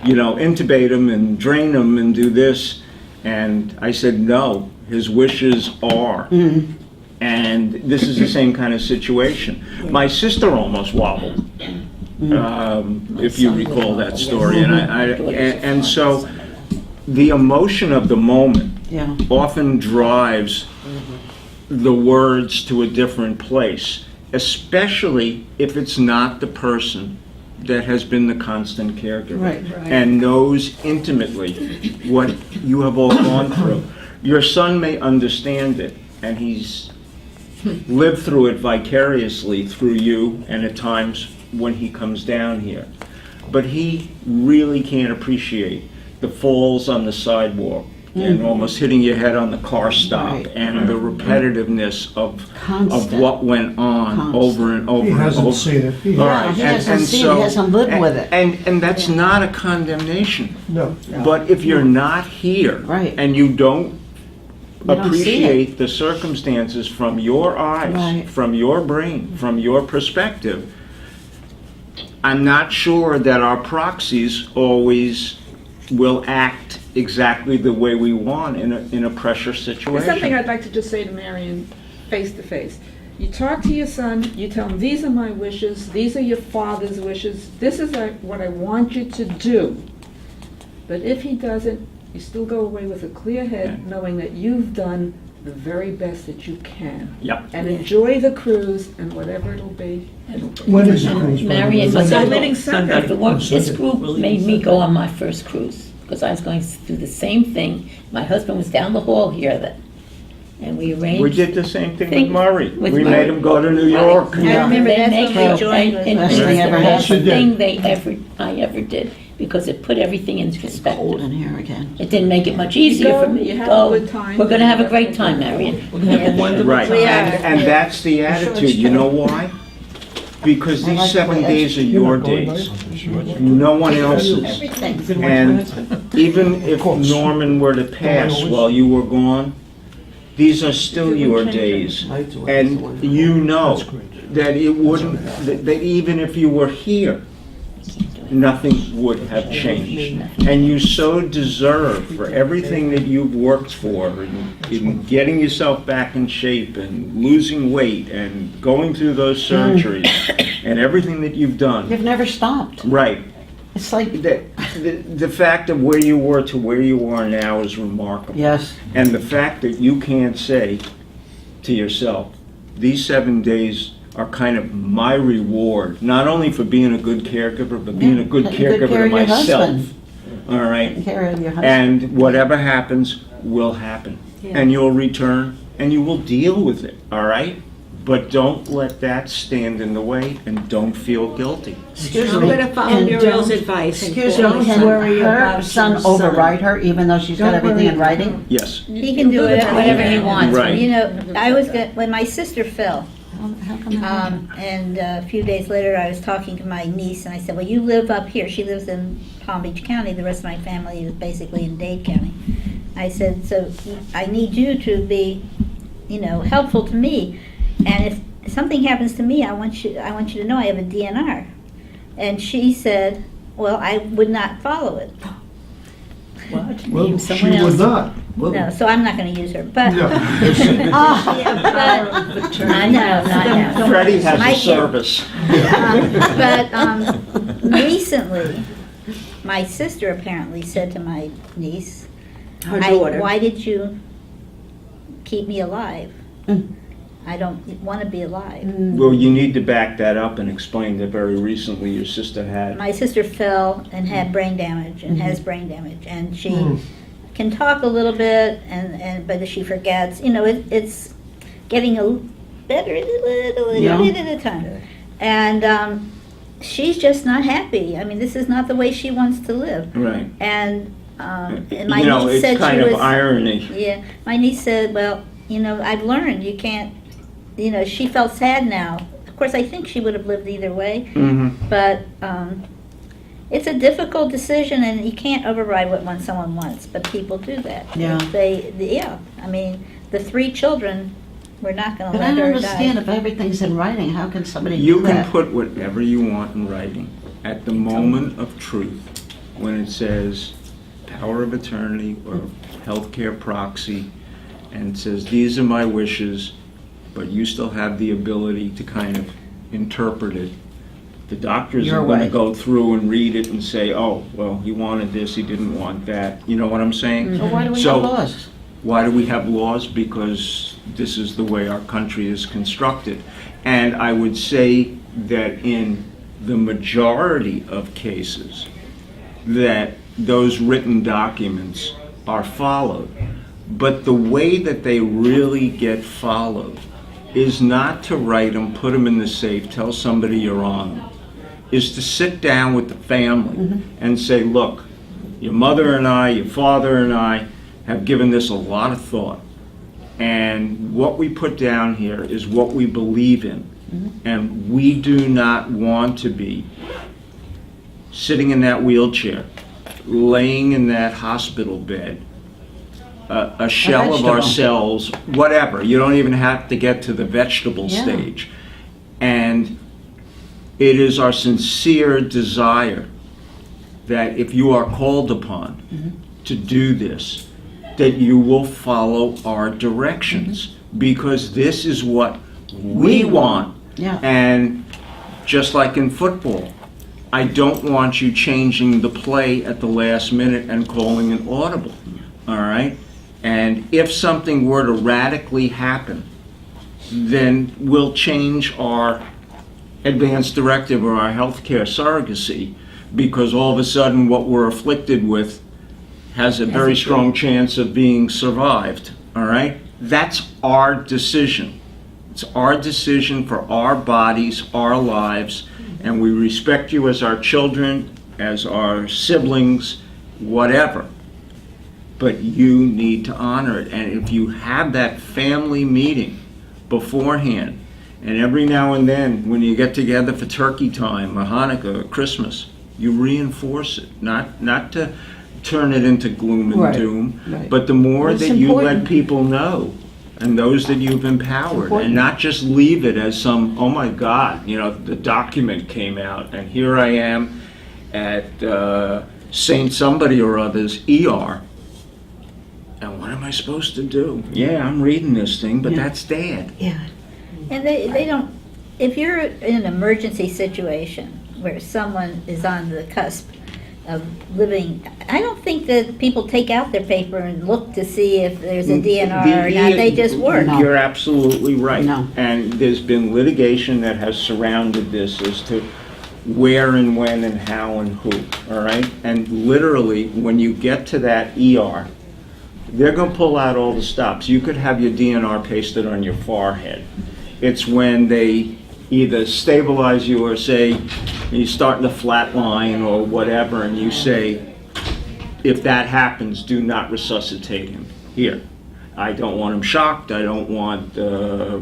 intubate him and drain him and do this. And I said, no, his wishes are. And this is the same kind of situation. My sister almost wobbled, if you recall that story. And so the emotion of the moment Yeah. often drives the words to a different place, especially if it's not the person that has been the constant caregiver Right. and knows intimately what you have all gone through. Your son may understand it, and he's lived through it vicariously through you and at times when he comes down here. But he really can't appreciate the falls on the sidewalk and almost hitting your head on the car stop Right. and the repetitiveness of Constant. what went on Constant. over and over He and hasn't over. seen it. He All Yeah, right, he and- hasn't and seen it, so- he hasn't lived with it. And that's not a condemnation. No. But if you're not here Right. and you don't don't see appreciate the circumstances from your eyes, Right. from your brain, from your perspective, I'm not sure that our proxies always will act exactly the way we want in a pressure There's situation. something I'd like to just say to Marion face to face. You talk to your son, you tell him, these are my wishes, these are your father's wishes, this is what I want you to do. But if he doesn't, you still go away with a clear head, knowing that you've done the very best that you can. Yep. And enjoy the cruise, and whatever it'll be, it'll be. When is the cruise? by the way? Marion, So Sunday. leaving Sunday. The work, this group made me go on my first cruise, because I was going to do the same thing. My husband was down the hall here then, and we arranged. We did the same thing with Thing Murray. with We Murray. made him go to New York. I remember They that's make when we it- joined with- and Best it's thing the ever best happened. thing I ever did, because it put everything into Cold perspective. in here again. It didn't make it much easier go, for me you to have a go. good time. We're gonna have a great time, Marion. We're gonna have a wonderful Right, We are. and that's the attitude, you know why? Because I these like the 7 way days are You're your not going, days, right? no one else's. Everything. time. And even if Norman were to pass while you were gone, these are still your days. And you know That's great. that it wouldn't, that even if you were here, nothing would have changed. And you so deserve for everything that you've worked for in getting yourself back in shape and losing weight and going through those surgeries and everything that you've done. You've never stopped. Right. It's like, The fact of where you were to where you are now is remarkable. yes, And the fact that you can't say to yourself, these 7 days are kind of my reward, not only for being a good caregiver, but being a good Taking good caregiver care to of your myself. husband. All right? Taking care of your husband. And whatever happens will happen. Yeah. And you'll return and you will deal with it, all right? But don't let that stand in the way and don't feel guilty. Excuse I'm me. gonna follow and Muriel's don't- advice. and Excuse call me, my can son. worry her about son your son. override her even though she's got Don't everything worry in writing? Yes. He can do it. Whatever he wants. Right. You know, when my sister fell, How come that happened? and a few days later, I was talking to my niece, and I said, well, you live up here. She lives in Palm Beach County. The rest of my family is basically in Dade County. I said, so I need you to be, helpful to me. And if something happens to me, I want you to know I have a DNR. And she said, well, I would not follow it. What? Well, Name she someone would else. not. Well, No, so I'm not going to use her. But, yeah. but Not now, not now. Freddie has My- a service. Recently, my sister apparently said to my niece, Her daughter. why did you keep me alive? Mm. I don't want to be alive. Well, you need to back that up and explain that very recently your sister had. My sister fell and had brain damage and has brain damage, and she Mm. can talk a little bit, but she forgets. It's getting a better a little bit at a time. And she's just not happy. I mean, this is not the way she wants to live. Right. And my niece It's said kind she of was. irony. Yeah, my niece said, well, I've learned you can't, she felt sad now. Of course, I think she would have lived either way, Mm-hmm. but it's a difficult decision, and you can't override what someone wants, but people do that. Yeah. I mean, the 3 children, we're not going to But I let don't her understand die. if everything's in writing, how can somebody You do can that? put whatever you want in writing. At the moment of truth, when it says power of attorney or healthcare proxy, and it says, these are my wishes, but you still have the ability to kind of interpret it. The doctors Your are going to way. go through and read it and say, oh, well, he wanted this, he didn't want that. You know what I'm saying? So why do we So- have laws? Why do we have laws? Because this is the way our country is constructed. And I would say that in the majority of cases, that those written documents are followed. But the way that they really get followed is not to write them, put them in the safe, tell somebody you're on them, is to sit down with the family and say, look, your mother and I, your father and I have given this a lot of thought. And what we put down here is what we believe in. And we do not want to be sitting in that wheelchair, laying in that hospital bed, a shell of vegetable. ourselves, whatever. You don't even have to get to the vegetable Yeah. stage. And it is our sincere desire that if you are called upon to do this, that you will follow our directions, because this is what we want. Yeah. And just like in football, I don't want you changing the play at the last minute and calling an audible, all right? And if something were to radically happen, then we'll change our advanced directive or our healthcare surrogacy, because all of a sudden what we're afflicted with has a very strong chance of being survived, all right? That's our decision. It's our decision for our bodies, our lives, and we respect you as our children, as our siblings, whatever. But you need to honor it. And if you have that family meeting beforehand, and every now and then when you get together for turkey time or Hanukkah or Christmas, you reinforce it, not to turn it into gloom and Right, doom, right. but the more Well, it's that you let important. people know, and those that you've empowered, important. and not just leave it as some, oh my God, the document came out, and here I am at Saint somebody or other's ER, and what am I supposed to do? Yeah, I'm reading this thing, but Yeah. that's Dad. Yeah. And they don't, if you're in an emergency situation where someone is on the cusp living. I don't think that people take out their paper and look to see if there's a DNR or not. They just work. No. You're absolutely right. No. And there's been litigation that has surrounded this as to where and when and how and who, all right? And literally, when you get to that ER, they're going to pull out all the stops. You could have your DNR pasted on your forehead. It's when they either stabilize you or say you're starting to flatline or whatever, and you say, if that happens, do not resuscitate him. Here, I don't want him shocked. I don't want the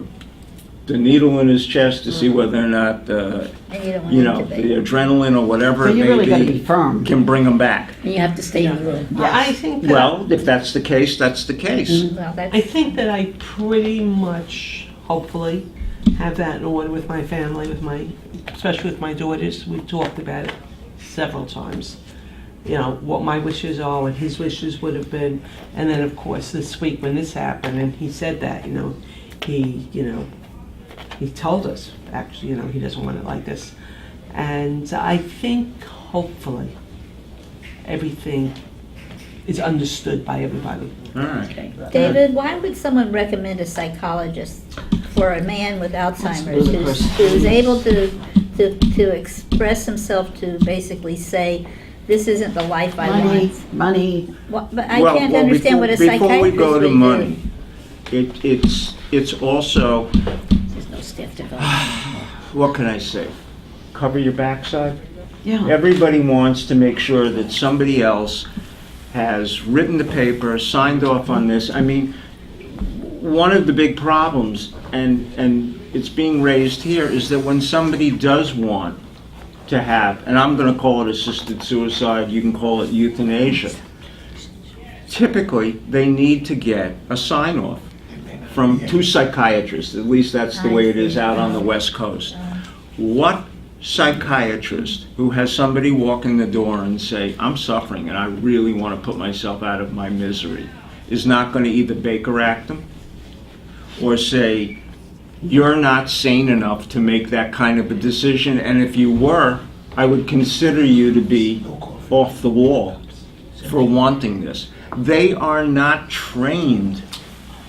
needle in his chest to see whether or not, And you don't want you it know, to the be. adrenaline or whatever So it you may really gotta be firm. can bring him back. And you have to stay in the room. Yeah, I think that, Well, if that's the case, that's the case. Well, that's, I think that I pretty much, hopefully, have that in order with my family, especially with my daughters. We've talked about it several times. You know, what my wishes are, what his wishes would have been. And then, of course, this week when this happened, and he said that, he told us, actually, he doesn't want it like this. And I think, hopefully, everything is understood by everybody. All right. Okay. David, why would someone recommend a psychologist for a man with Alzheimer's ludicrous. who's able to express himself to basically say, this isn't the life I want? Money, But I can't understand what a Before we psychiatrist go would to do. money, it's also, There's no staff development. what can I say? Cover your backside? yeah. Everybody wants to make sure that somebody else has written the paper, signed off on this. I mean, one of the big problems, and it's being raised here, is that when somebody does want to have, and I'm going to call it assisted suicide, you can call it euthanasia, typically they need to get a sign-off from two psychiatrists. At least that's the way it is out on the West Coast. What psychiatrist who has somebody walk in the door and say, I'm suffering and I really want to put myself out of my misery, is not going to either Baker Act them or say, you're not sane enough to make that kind of a decision, and if you were, I would consider you to be off the wall for wanting this. They are not trained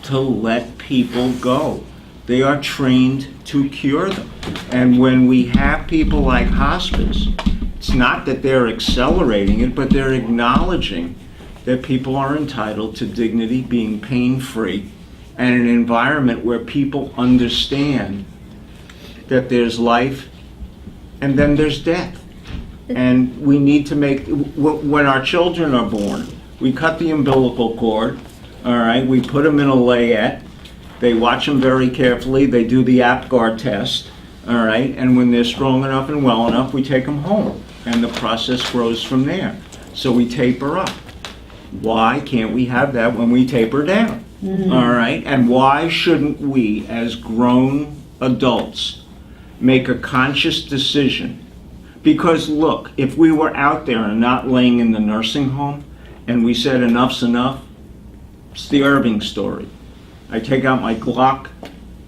to let people go. They are trained to cure them. And when we have people like hospice, it's not that they're accelerating it, but they're acknowledging that people are entitled to dignity, being pain-free, and an environment where people understand that there's life and then there's death. And we need to make, when our children are born, we cut the umbilical cord, all right, we put them in a layette, they watch them very carefully, they do the APGAR test, all right, and when they're strong enough and well enough, we take them home, and the process grows from there. So we taper up. Why can't we have that when we taper down? All right, and why shouldn't we, as grown adults, make a conscious decision? Because look, if we were out there and not laying in the nursing home, and we said enough's enough, it's the Irving story. I take out my Glock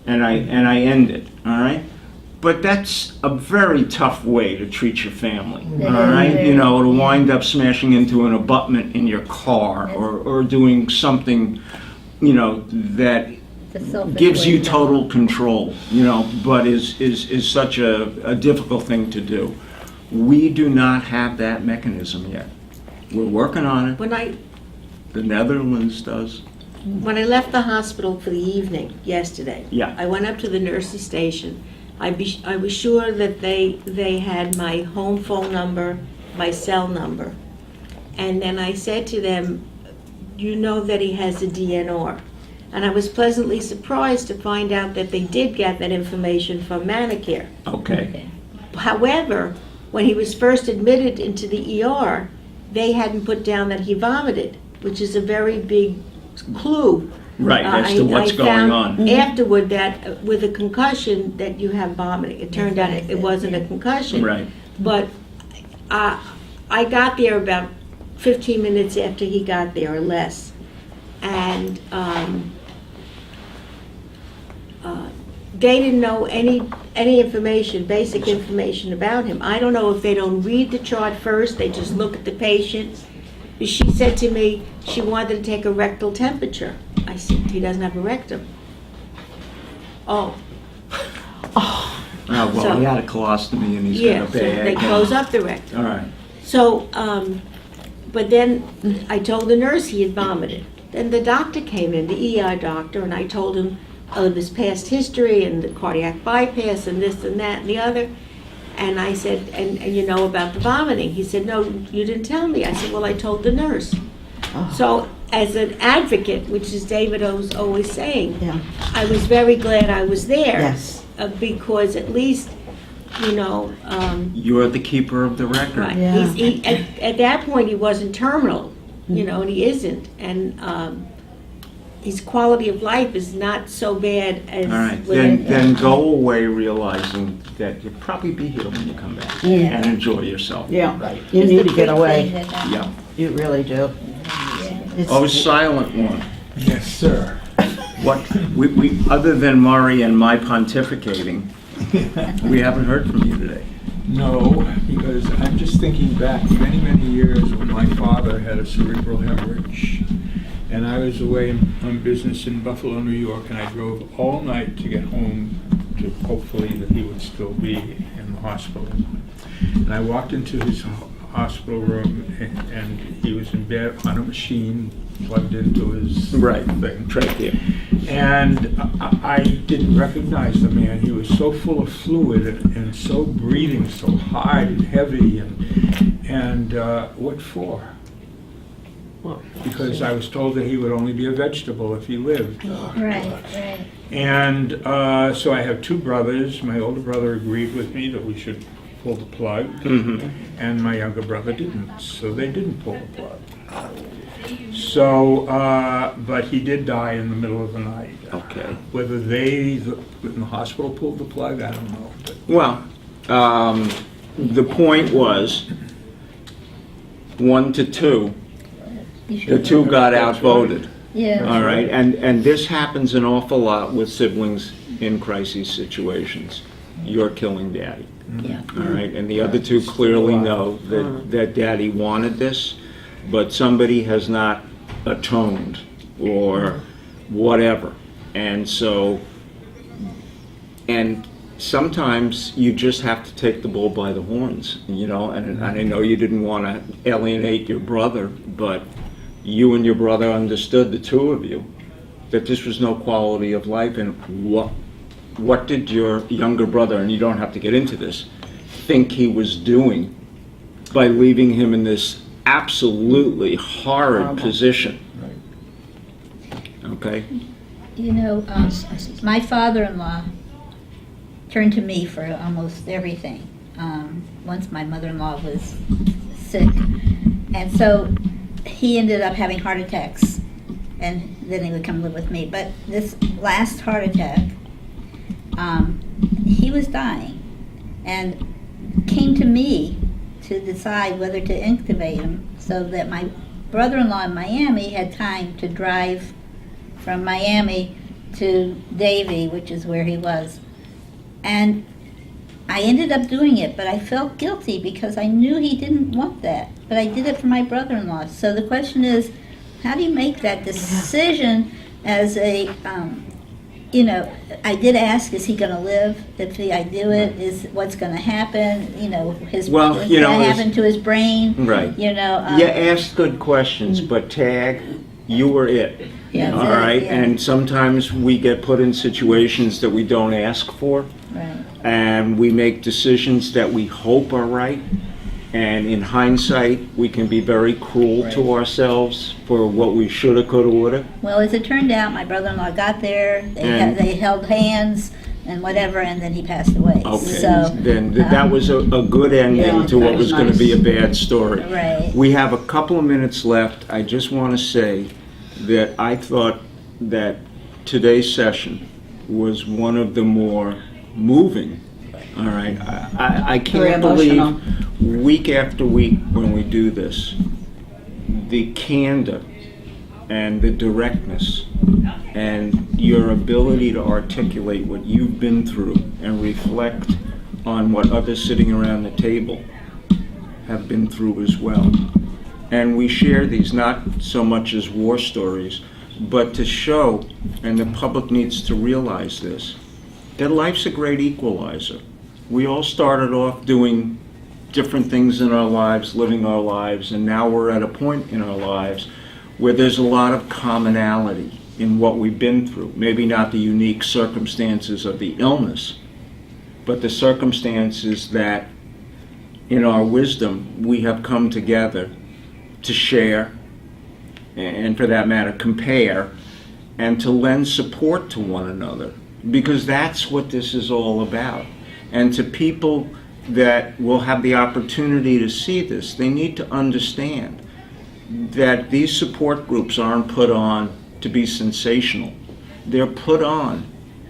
and I end it, all right? But that's a very tough way to treat your family, all right? You know, to wind up smashing into an abutment in your car or doing something, you know, that The selfish gives way you to go. total control, you know, but is such a difficult thing to do. We do not have that mechanism yet. We're working on it. When I The Netherlands does. left the hospital for the evening yesterday, Yeah. I went up to the nurse's station. I was sure that they had my home phone number, my cell number. And then I said to them, you know that he has a DNR. And I was pleasantly surprised to find out that they did get that information from Manicare. Okay. However, when he was first admitted into the ER, they hadn't put down that he vomited, which is a very big clue. Right, as to what's I going found on. afterward that with a concussion that you have vomiting. It turned out it wasn't a concussion. Right. But I got there about 15 minutes after he got there or less. And they didn't know any information, basic information about him. I don't know if they don't read the chart first, they just look at the patient. She said to me she wanted to take a rectal temperature. I said, he doesn't have a rectum. Oh. Well, So- he had a colostomy and he's Yeah, got a so bag. they close up the rectum. All right. So, but then I told the nurse he had vomited. Then the doctor came in, the ER doctor, and I told him of his past history and the cardiac bypass and this and that and the other. And I said, and you know about the vomiting? He said, no, you didn't tell me. I said, well, I told the nurse. So as an advocate, which is David was always saying, Yeah. I was very glad I was there. Yes. Because at least, you know, You're the keeper of the record. right. Yeah. At that point, he wasn't terminal, you know, and he isn't. And his quality of life is not so bad as. All right, when- then go away realizing that you'll probably be here when you come back and enjoy yourself. Yeah, Right. you It's need the to get big away. thing that- Yeah. You really do. It's- Oh, silent one. Yes, sir. What, we, other than Murray and my pontificating, we haven't heard from you today. No, because I'm just thinking back many, many years when my father had a cerebral hemorrhage. And I was away on business in Buffalo, New York, and I drove all night to get home to hopefully that he would still be in the hospital. And I walked into his hospital room and he was in bed on a machine plugged into his thing. Trachea. And I didn't recognize the man. He was so full of fluid and so breathing so hard and heavy. And what for? Because I was told that he would only be a vegetable if he lived. Right, right. And so I have two brothers. My older brother agreed with me that we should pull the plug, and my younger brother didn't. So they didn't pull the plug. So, but he did die in the middle of the night. Okay. Whether they in the hospital pulled the plug, I don't know. But Well, the point was 1 to 2. The two got outvoted. Yeah. All right, and this happens an awful lot with siblings in crisis situations. You're killing daddy. Yeah. All right, and the other two clearly know that daddy wanted this, but somebody has not atoned or whatever. And so, and sometimes you just have to take the bull by the horns, you know, and I know you didn't want to alienate your brother, but you and your brother understood, the two of you, that this was no quality of life. And what did your younger brother, and you don't have to get into this, think he was doing by leaving him in this absolutely horrid position? Okay? You know, my father-in-law turned to me for almost everything. Once my mother-in-law was sick. And so he ended up having heart attacks. And then he would come live with me. But this last heart attack, he was dying. And came to me to decide whether to intubate him so that my brother-in-law in Miami had time to drive from Miami to Davie, which is where he was. And I ended up doing it, but I felt guilty because I knew he didn't want that. But I did it for my brother-in-law. So the question is, how do you make that decision as a, you know, I did ask, is he going to live? If I do it, is what's going to happen? You know, what's Well, going you to know, happen to his brain? Right. You know. You asked good questions, but Tag, you were it. Yeah, All that's it, right, yeah. and sometimes we get put in situations that we don't ask for, Right. and we make decisions that we hope are right. And in hindsight, we can be very cruel to ourselves for what we shoulda, coulda, woulda. Well, as it turned out, my brother-in-law got there. And- They held hands and whatever, and then he passed away. Okay, So, then that was a good ending yeah, to what that was was going to be a nice. bad story. Right. We have a couple of minutes left. I just want to say that I thought that today's session was one of the more moving. All right, I Very can't emotional. believe week after week when we do this, the candor and the directness and your ability to articulate what you've been through and reflect on what others sitting around the table have been through as well. And we share these not so much as war stories, but to show, and the public needs to realize this, that life's a great equalizer. We all started off doing different things in our lives, living our lives, and now we're at a point in our lives where there's a lot of commonality in what we've been through. Maybe not the unique circumstances of the illness, but the circumstances that, in our wisdom, we have come together to share, and for that matter, compare, and to lend support to one another, because that's what this is all about. And to people that will have the opportunity to see this, they need to understand that these support groups aren't put on to be sensational. They're put on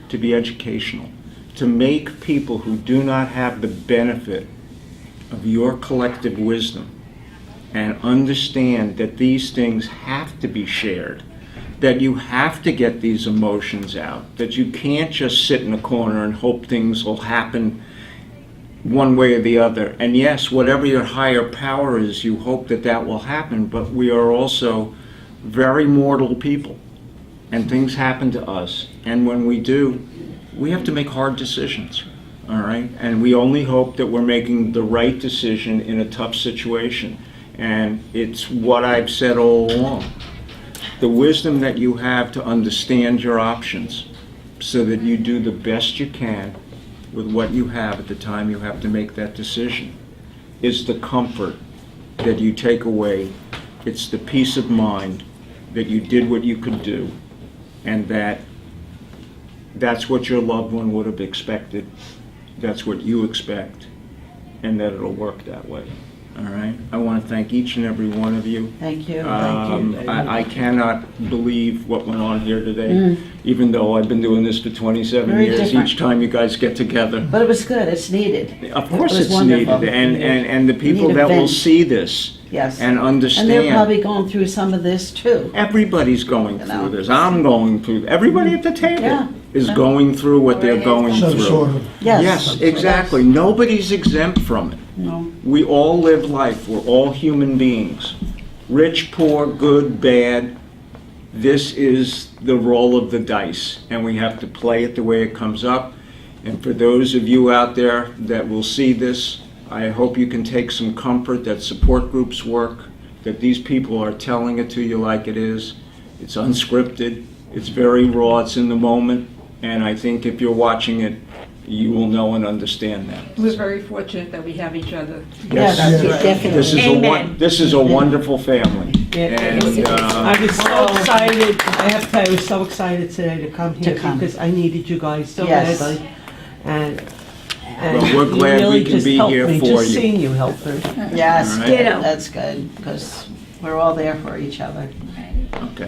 to be educational, to make people who do not have the benefit of your collective wisdom and understand that these things have to be shared, that you have to get these emotions out, that you can't just sit in a corner and hope things will happen one way or the other. And yes, whatever your higher power is, you hope that that will happen, but we are also very mortal people, and things happen to us. And when we do, we have to make hard decisions, all right? And we only hope that we're making the right decision in a tough situation. And it's what I've said all along. The wisdom that you have to understand your options so that you do the best you can with what you have at the time you have to make that decision is the comfort that you take away. It's the peace of mind that you did what you could do, and that's what your loved one would have expected. That's what you expect, and that it'll work that way. All right? I want to thank each and every one of you. Thank you. I cannot believe what went on here today, even though I've been doing this for 27 Very years. different. Each time you guys get together. But it was good, it's needed. Of course It was it's wonderful. needed. And the people need a that will vent. see this Yes. and understand. And they're probably going through some of this too. Everybody's going You know. through this. I'm going through. Everybody at the table Yeah. is going through what they're going Some through. sort of. Yes, exactly. Nobody's exempt from it. No. We all live life. We're all human beings. Rich, poor, good, bad. This is the roll of the dice, and we have to play it the way it comes up. And for those of you out there that will see this, I hope you can take some comfort that support groups work, that these people are telling it to you like it is. It's unscripted. It's very raw. It's in the moment. And I think if you're watching it, you will know and understand that. We're very fortunate that we have each other. Yeah, that's right. This is Amen. this is a wonderful family. And I was so excited, I have to tell you, I was so excited today to come here To come. because I needed you guys so Yes. badly. And Well, we're you glad really we can just be helped here me. for Just you. seeing you helped me. Yes, All right. Ditto. that's good, because we're all there for each other. Okay.